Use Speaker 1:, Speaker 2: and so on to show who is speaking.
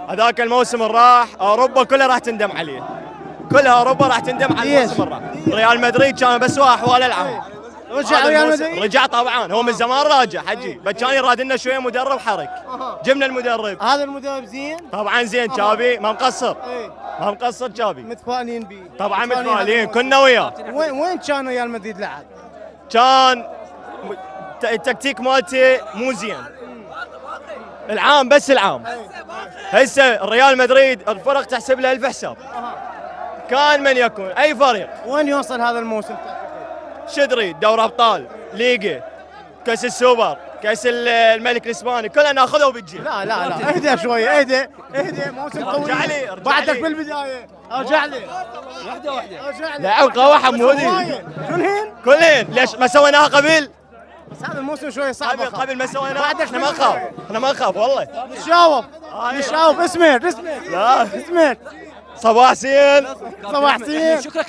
Speaker 1: هذاك الموسم اللي راح اوروبا كلها راح تندم عليه. كلها اوروبا راح تندم على الموسم اللي راح. ريال مدريد كان بس هو احوال العام.
Speaker 2: رجع ريال مدريد؟
Speaker 1: رجع طبعا، هو من زمان راجع حجي، بس كان يراد لنا شويه مدرب حرك. جبنا المدرب.
Speaker 2: هذا المدرب زين؟
Speaker 1: طبعا زين تشافي، ما مقصر. ما مقصر تشافي.
Speaker 2: متفائلين به؟
Speaker 1: طبعا متفائلين، كنا وياه.
Speaker 2: وين كان ريال مدريد لعب؟
Speaker 1: كان التكتيك مالته مو زين. العام بس العام. هسه ريال مدريد الفرق تحسب له 1000 حساب. كان من يكون اي فريق.
Speaker 2: وين يوصل هذا الموسم؟
Speaker 1: شدري، دوري ابطال، ليجي، كاس السوبر، كاس الملك الاسباني، كلنا ناخذه وبتجي.
Speaker 2: لا لا لا، اهدى شوي، اهدى موسم قوي.
Speaker 1: ارجع لي
Speaker 2: بعدك بالبدايه، ارجع لي.
Speaker 3: واحده
Speaker 2: ارجع لي.
Speaker 1: لا قوة حمودي. كلهن ليش ما سويناها قبل؟
Speaker 2: بس هذا الموسم شوي صعب.
Speaker 1: قبل ما سويناها.
Speaker 2: بعدك
Speaker 1: احنا ما نخاف، احنا ما نخاف والله.
Speaker 2: نشاوف اسمك
Speaker 1: لا
Speaker 2: اسمك
Speaker 1: صباح سين.
Speaker 2: صباح سين.
Speaker 3: شكرا